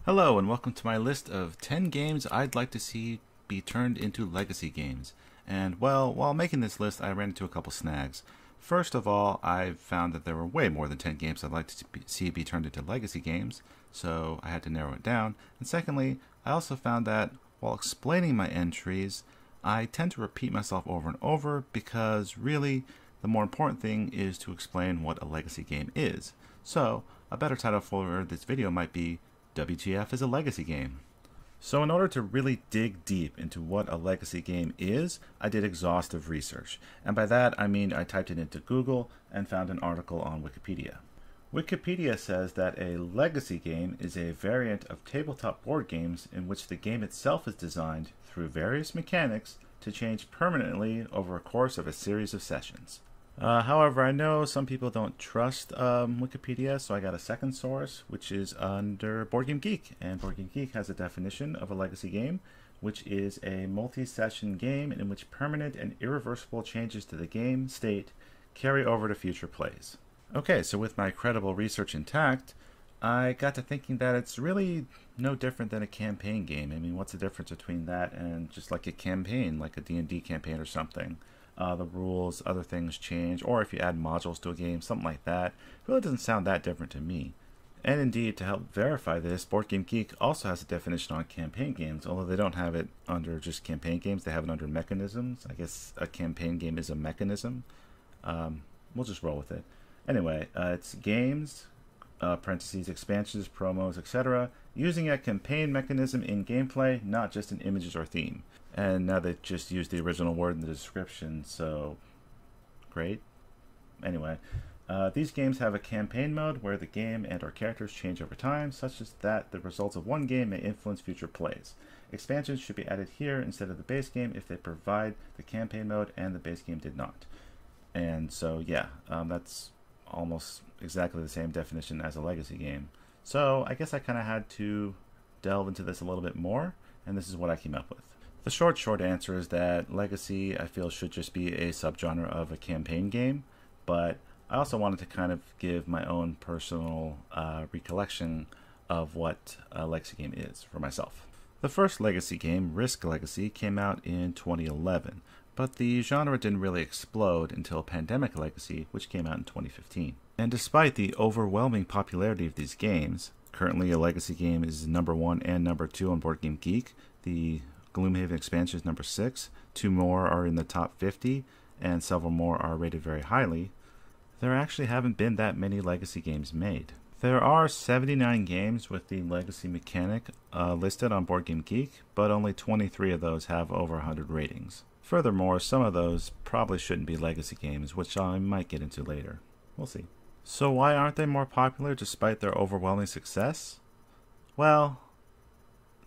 Hello and welcome to my list of 10 games I'd like to see be turned into legacy games. And well, while making this list, I ran into a couple snags. First of all, I found that there were way more than 10 games I'd like to see be turned into legacy games, so I had to narrow it down. And secondly, I also found that while explaining my entries, I tend to repeat myself over and over because really, the more important thing is to explain what a legacy game is. So, a better title for this video might be WTF is a legacy game. So in order to really dig deep into what a legacy game is, I did exhaustive research. And by that I mean I typed it into Google and found an article on Wikipedia. Wikipedia says that a legacy game is a variant of tabletop board games in which the game itself is designed through various mechanics to change permanently over a course of a series of sessions. However, I know some people don't trust Wikipedia, so I got a second source, which is under Board Game Geek. And Board Game Geek has a definition of a legacy game, which is a multi-session game in which permanent and irreversible changes to the game state carry over to future plays. Okay, so with my credible research intact, I got to thinking that it's really no different than a campaign game. I mean, what's the difference between that and just like a campaign, like a D&D campaign or something? The rules, other things change, or if you add modules to a game, something like that. It really doesn't sound that different to me. And indeed, to help verify this, Board Game Geek also has a definition on campaign games, although they don't have it under just campaign games, they have it under mechanisms. I guess a campaign game is a mechanism. We'll just roll with it. Anyway, it's games, parentheses, expansions, promos, etc., using a campaign mechanism in gameplay, not just in images or theme. And now they just used the original word in the description, so great. Anyway, these games have a campaign mode where the game and or characters change over time, such as that the results of one game may influence future plays. Expansions should be added here instead of the base game if they provide the campaign mode and the base game did not. And so yeah, that's almost exactly the same definition as a legacy game. So I guess I kind of had to delve into this a little bit more, and this is what I came up with. The short answer is that legacy, I feel, should just be a subgenre of a campaign game, but I also wanted to kind of give my own personal recollection of what a legacy game is for myself. The first legacy game, Risk Legacy, came out in 2011, but the genre didn't really explode until Pandemic Legacy, which came out in 2015. And despite the overwhelming popularity of these games, currently a legacy game is #1 and #2 on Board Game Geek. The Gloomhaven expansion is #6, 2 more are in the top 50, and several more are rated very highly. There actually haven't been that many legacy games made. There are 79 games with the legacy mechanic listed on Board Game Geek, but only 23 of those have over 100 ratings. Furthermore, some of those probably shouldn't be legacy games, which I might get into later. We'll see. So why aren't they more popular despite their overwhelming success? Well,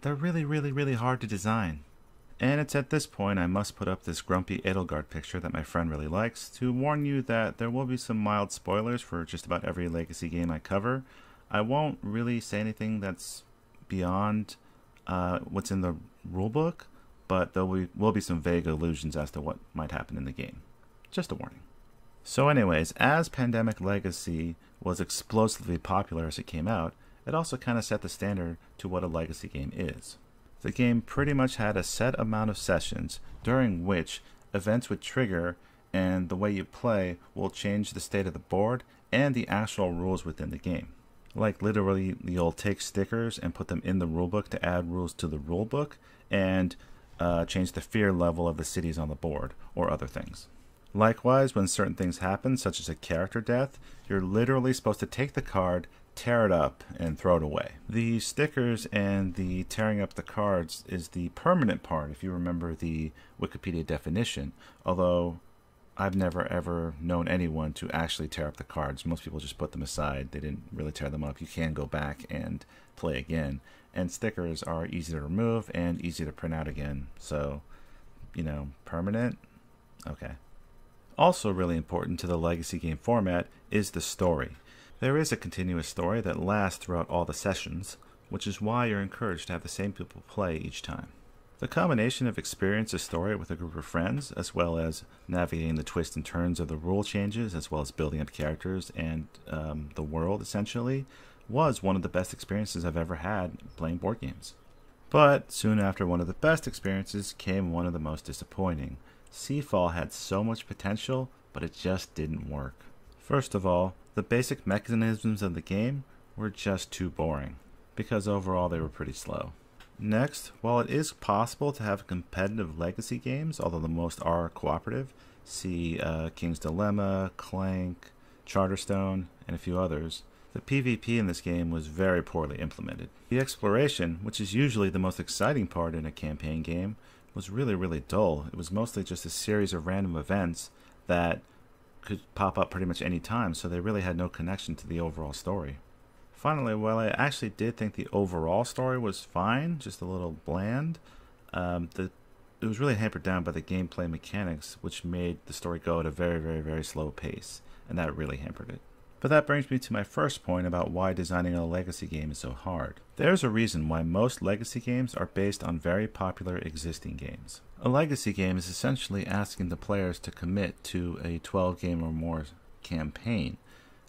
they're really hard to design. And it's at this point I must put up this grumpy Edelgard picture that my friend really likes to warn you that there will be some mild spoilers for just about every legacy game I cover. I won't really say anything that's beyond what's in the rulebook, but there will be some vague allusions as to what might happen in the game. Just a warning. So anyways, as Pandemic Legacy was explosively popular as it came out, it also kind of set the standard to what a legacy game is. The game pretty much had a set amount of sessions during which events would trigger, and the way you play will change the state of the board and the actual rules within the game. Like literally, you'll take stickers and put them in the rulebook to add rules to the rulebook and change the fear level of the cities on the board or other things. Likewise, when certain things happen, such as a character death, you're literally supposed to take the card, tear it up, and throw it away. The stickers and the tearing up the cards is the permanent part, if you remember the Wikipedia definition, although I've never ever known anyone to actually tear up the cards. Most people just put them aside. They didn't really tear them up. You can go back and play again. And stickers are easy to remove and easy to print out again. So, permanent? Okay. Also really important to the legacy game format is the story. There is a continuous story that lasts throughout all the sessions, which is why you're encouraged to have the same people play each time. The combination of experience a story with a group of friends, as well as navigating the twists and turns of the rule changes, as well as building up characters and the world, essentially, was one of the best experiences I've ever had playing board games. But soon after one of the best experiences came one of the most disappointing. Seafall had so much potential, but it just didn't work. First of all, the basic mechanisms of the game were just too boring, because overall they were pretty slow. Next, while it is possible to have competitive legacy games, although the most are cooperative, see King's Dilemma, Clank, Charterstone, and a few others, the PvP in this game was very poorly implemented. The exploration, which is usually the most exciting part in a campaign game, was really dull. It was mostly just a series of random events that could pop up pretty much any time, so they really had no connection to the overall story. Finally, while I actually did think the overall story was fine, just a little bland, it was really hampered down by the gameplay mechanics, which made the story go at a very slow pace, and that really hampered it. But that brings me to my first point about why designing a legacy game is so hard. There's a reason why most legacy games are based on very popular existing games. A legacy game is essentially asking the players to commit to a 12-game or more campaign,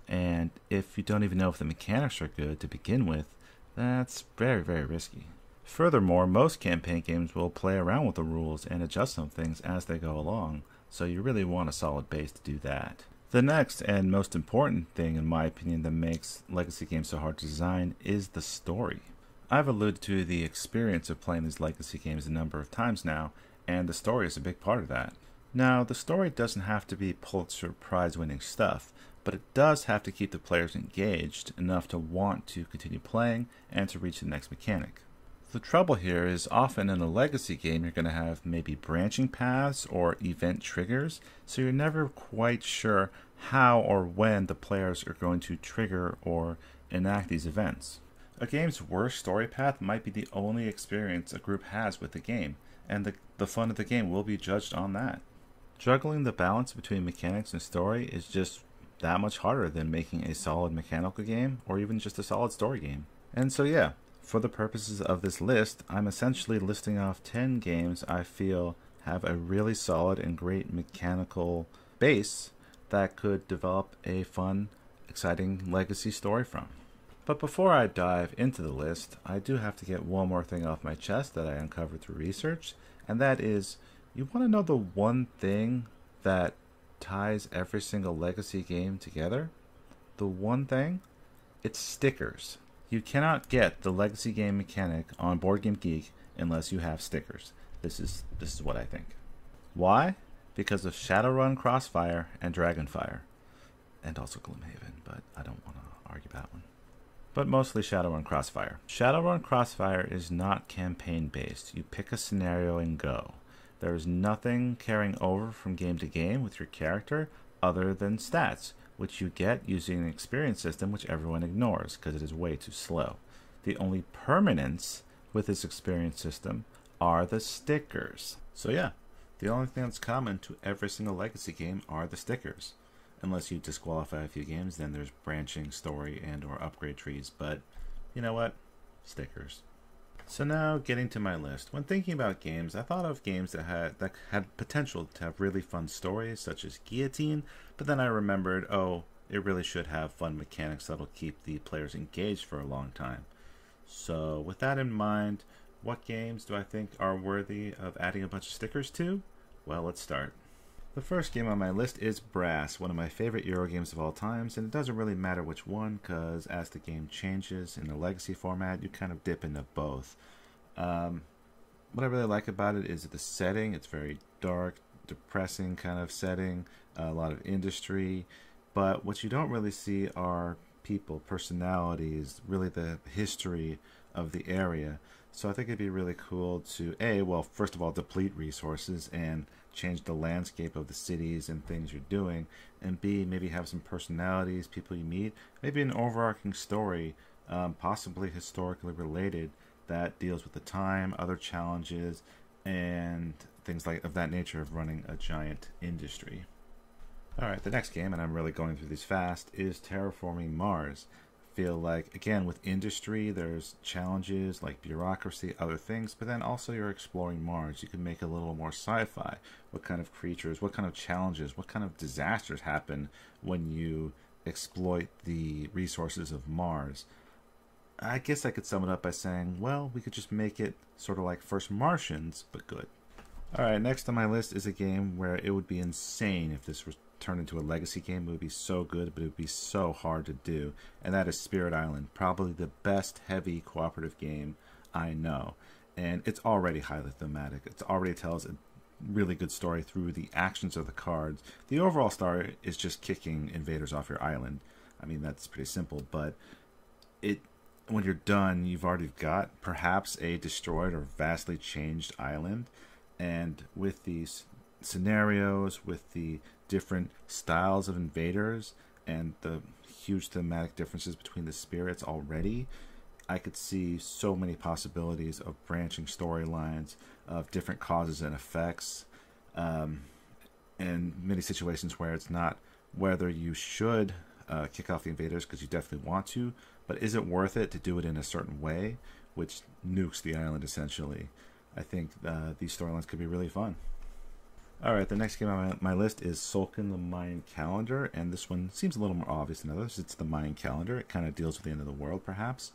and if you don't even know if the mechanics are good to begin with, that's very risky. Furthermore, most campaign games will play around with the rules and adjust some things as they go along, so you really want a solid base to do that. The next and most important thing, in my opinion, that makes legacy games so hard to design is the story. I've alluded to the experience of playing these legacy games a number of times now, and the story is a big part of that. Now, the story doesn't have to be Pulitzer Prize winning stuff, but it does have to keep the players engaged enough to want to continue playing and to reach the next mechanic. The trouble here is often in a legacy game you're going to have maybe branching paths or event triggers, so you're never quite sure how or when the players are going to trigger or enact these events. A game's worst story path might be the only experience a group has with the game, and the fun of the game will be judged on that. Juggling the balance between mechanics and story is just that much harder than making a solid mechanical game or even just a solid story game. And so yeah, for the purposes of this list, I'm essentially listing off 10 games I feel have a really solid and great mechanical base that could develop a fun, exciting legacy story from. But before I dive into the list, I do have to get one more thing off my chest that I uncovered through research, and that is, you want to know the one thing that ties every single legacy game together? The one thing? It's stickers. You cannot get the legacy game mechanic on Board Game Geek unless you have stickers. This is what I think. Why? Because of Shadowrun Crossfire and Dragonfire. And also Gloomhaven, but I don't want to argue that one. But mostly Shadowrun Crossfire. Shadowrun Crossfire is not campaign based. You pick a scenario and go. There is nothing carrying over from game to game with your character other than stats, which you get using an experience system which everyone ignores because it is way too slow. The only permanents with this experience system are the stickers. So yeah, the only thing that's common to every single legacy game are the stickers. Unless you disqualify a few games, then there's branching story and or upgrade trees, but you know what? Stickers. So now getting to my list. When thinking about games, I thought of games that had potential to have really fun stories, such as Guillotine, but then I remembered, oh, it really should have fun mechanics that'll keep the players engaged for a long time. So with that in mind, what games do I think are worthy of adding a bunch of stickers to? Well, let's start. The first game on my list is Brass, one of my favorite Euro games of all times, and it doesn't really matter which one, because as the game changes in the legacy format, you kind of dip into both. What I really like about it is the setting. It's very dark, depressing kind of setting, a lot of industry, but what you don't really see are people, personalities, really the history of the area. So I think it'd be really cool to, well, first of all, deplete resources and change the landscape of the cities and things you're doing, and B, maybe have some personalities, people you meet, maybe an overarching story, possibly historically related, that deals with the time, other challenges, and things like of that nature of running a giant industry. Alright, the next game, and I'm really going through these fast, is Terraforming Mars. Feel like, again, with industry, there's challenges like bureaucracy, other things, but then also you're exploring Mars. You can make it a little more sci-fi. What kind of creatures, what kind of challenges, what kind of disasters happen when you exploit the resources of Mars? I guess I could sum it up by saying, well, we could just make it sort of like First Martians, but good. Alright, next on my list is a game where it would be insane if this was turned into a legacy game. It would be so good, but it would be so hard to do. And that is Spirit Island. Probably the best heavy cooperative game I know. And it's already highly thematic. It already tells a really good story through the actions of the cards. The overall story is just kicking invaders off your island. I mean, that's pretty simple, but when you're done, you've already got perhaps a destroyed or vastly changed island. And with these scenarios, with the different styles of invaders, and the huge thematic differences between the spirits already, I could see so many possibilities of branching storylines, of different causes and effects, and many situations where it's not whether you should kick off the invaders because you definitely want to, but is it worth it to do it in a certain way, which nukes the island essentially. I think these storylines could be really fun. Alright, the next game on my list is Sulkin the Mayan Calendar, and this one seems a little more obvious than others. It's the Mayan calendar. It kind of deals with the end of the world, perhaps.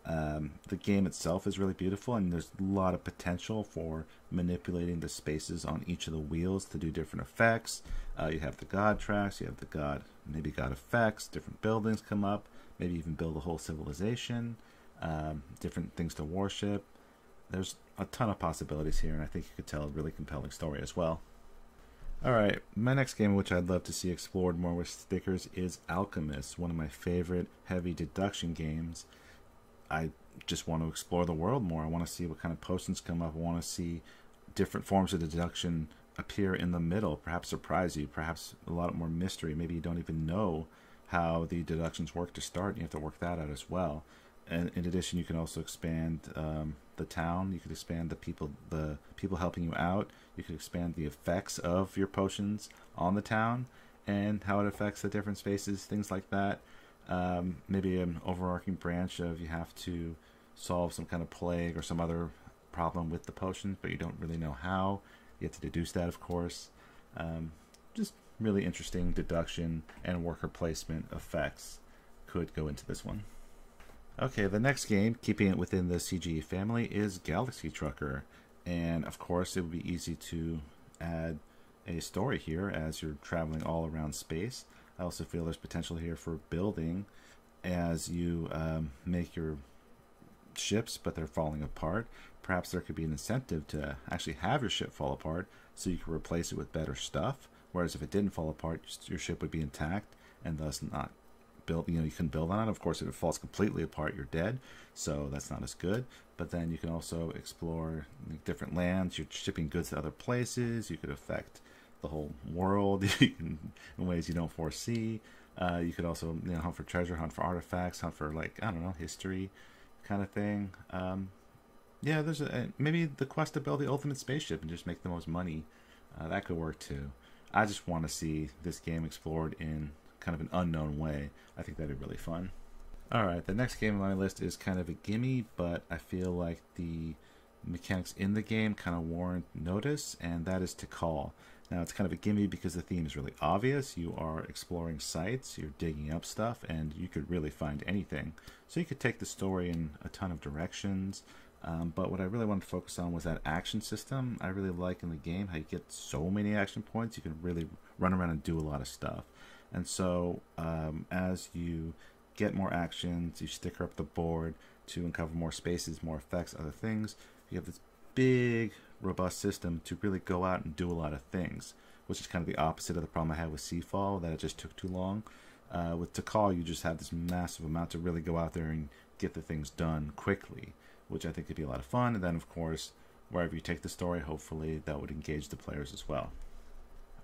The game itself is really beautiful, and there's a lot of potential for manipulating the spaces on each of the wheels to do different effects. You have the god tracks, you have the god effects, different buildings come up, maybe even build a whole civilization, different things to worship. There's a ton of possibilities here, and I think you could tell a really compelling story as well. Alright, my next game which I'd love to see explored more with stickers is Alchemist, one of my favorite heavy deduction games. I just want to explore the world more. I want to see what kind of potions come up. I want to see different forms of deduction appear in the middle, perhaps surprise you, perhaps a lot more mystery. Maybe you don't even know how the deductions work to start, and you have to work that out as well. And in addition, you can also expand the town. You could expand the people helping you out. You could expand the effects of your potions on the town and how it affects the different spaces, things like that. Maybe an overarching branch of you have to solve some kind of plague or some other problem with the potions, but you don't really know how. You have to deduce that, of course. Just really interesting deduction and worker placement effects could go into this one. Okay, the next game, keeping it within the CGE family, is Galaxy Trucker. And of course, it would be easy to add a story here as you're traveling all around space. I also feel there's potential here for building as you make your ships, but they're falling apart. Perhaps there could be an incentive to actually have your ship fall apart so you can replace it with better stuff. Whereas if it didn't fall apart, your ship would be intact and thus not built. You couldn't build on it. Of course, if it falls completely apart, you're dead. So that's not as good. But then you can also explore different lands. You're shipping goods to other places. You could affect the whole world in ways you don't foresee. You could also hunt for treasure, hunt for artifacts, hunt for history kind of thing. Yeah, there's maybe the quest to build the ultimate spaceship and just make the most money. That could work too. I just want to see this game explored in kind of an unknown way. I think that'd be really fun. Alright, the next game on my list is kind of a gimme, but I feel like the mechanics in the game kind of warrant notice, and that is to call. Now, it's kind of a gimme because the theme is really obvious. You are exploring sites, you're digging up stuff, and you could really find anything. So you could take the story in a ton of directions, but what I really wanted to focus on was that action system. I really like in the game how you get so many action points. You can really run around and do a lot of stuff. And so as you get more actions, you sticker up the board to uncover more spaces, more effects, other things. You have this big, robust system to really go out and do a lot of things, which is kind of the opposite of the problem I had with Seafall, that it just took too long. With Tikal, you just have this massive amount to really go out there and get the things done quickly, which I think could be a lot of fun. And then, of course, wherever you take the story, hopefully that would engage the players as well.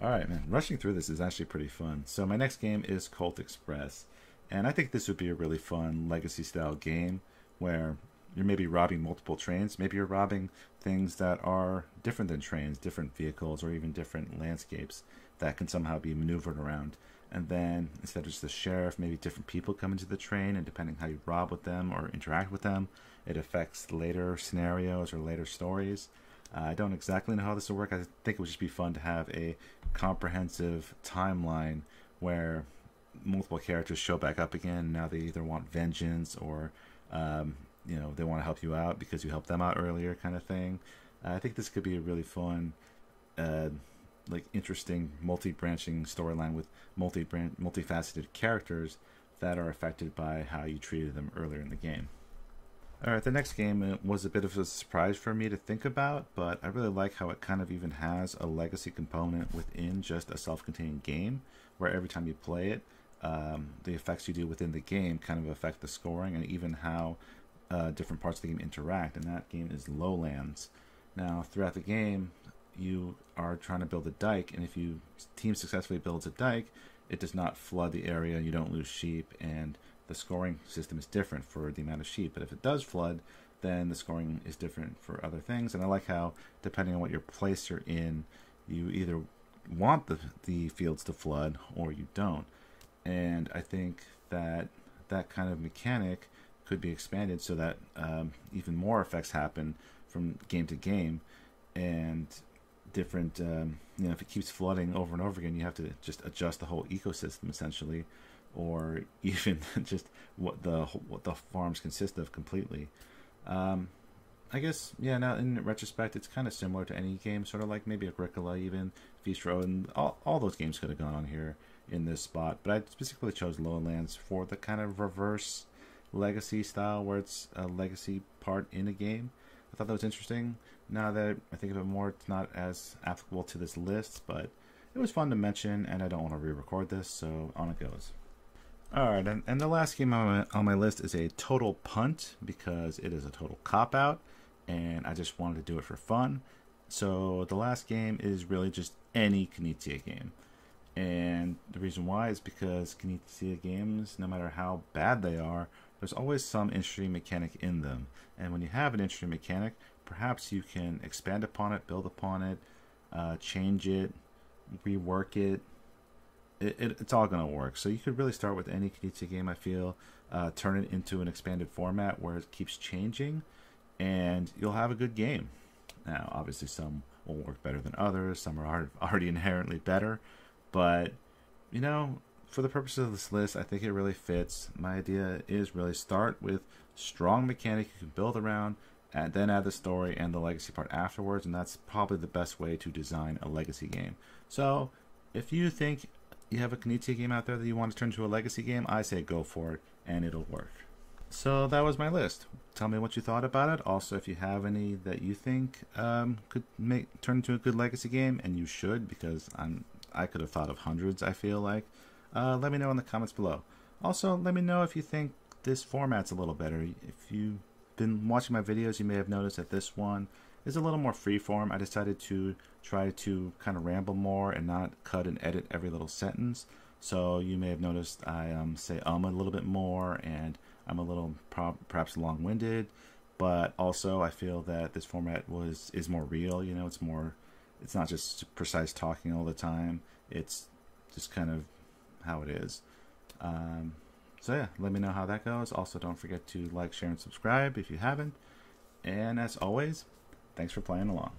Alright, man, rushing through this is actually pretty fun. So my next game is Colt Express, and I think this would be a really fun legacy-style game where you're maybe robbing multiple trains. Maybe you're robbing things that are different than trains, different vehicles, or even different landscapes that can somehow be maneuvered around. And then, instead of just the sheriff, maybe different people come into the train, and depending how you rob with them or interact with them, it affects later scenarios or later stories. I don't exactly know how this will work. I think it would just be fun to have a comprehensive timeline where multiple characters show back up again. Now they either want vengeance or They want to help you out because you helped them out earlier, kind of thing. I think this could be a really fun, interesting, multi-branching storyline with multifaceted characters that are affected by how you treated them earlier in the game. Alright, the next game was a bit of a surprise for me to think about, but I really like how it kind of even has a legacy component within just a self-contained game, where every time you play it, the effects you do within the game kind of affect the scoring and even how different parts of the game interact, and that game is Lowlands. Now, throughout the game, you are trying to build a dike, and if your team successfully builds a dike, it does not flood the area, you don't lose sheep, and the scoring system is different for the amount of sheep. But if it does flood, then the scoring is different for other things. And I like how, depending on what your place you're in, you either want the fields to flood or you don't. And I think that that kind of mechanic could be expanded so that even more effects happen from game to game, and different if it keeps flooding over and over again, you have to just adjust the whole ecosystem essentially, or even just what the farms consist of completely. I guess, yeah, now in retrospect, it's kind of similar to any game, sort of like maybe Agricola, even Feast Road, and all those games could have gone on here in this spot. But I specifically chose Lowlands for the kind of reverse legacy style, where it's a legacy part in a game. I thought that was interesting. Now that I think of it more, it's not as applicable to this list, but it was fun to mention, and I don't want to re-record this, so on it goes. Alright, and the last game on my list is a total punt, because it is a total cop-out, and I just wanted to do it for fun. So the last game is really just any Knizia game. And the reason why is because Knizia games, no matter how bad they are, there's always some interesting mechanic in them. And when you have an interesting mechanic, perhaps you can expand upon it, build upon it, change it, rework it. It's all going to work. So you could really start with any Knizia game, I feel, turn it into an expanded format where it keeps changing, and you'll have a good game. Now, obviously, some will work better than others. Some are already inherently better. But, for the purposes of this list, I think it really fits. My idea is really start with strong mechanic you can build around, and then add the story and the legacy part afterwards, and that's probably the best way to design a legacy game. So, if you think you have a Knizia game out there that you want to turn into a legacy game, I say go for it, and it'll work. So that was my list. Tell me what you thought about it. Also, if you have any that you think could turn into a good legacy game, and you should, because I could have thought of hundreds, I feel like, let me know in the comments below. Also, let me know if you think this format's a little better. If you've been watching my videos, you may have noticed that this one is a little more freeform. I decided to try to kind of ramble more and not cut and edit every little sentence. So you may have noticed I say a little bit more, and I'm a little perhaps long-winded. But also I feel that this format is more real. It's not just precise talking all the time. It's just kind of how it is. So yeah, let me know how that goes. Also, don't forget to like, share, and subscribe if you haven't. And as always, thanks for playing along.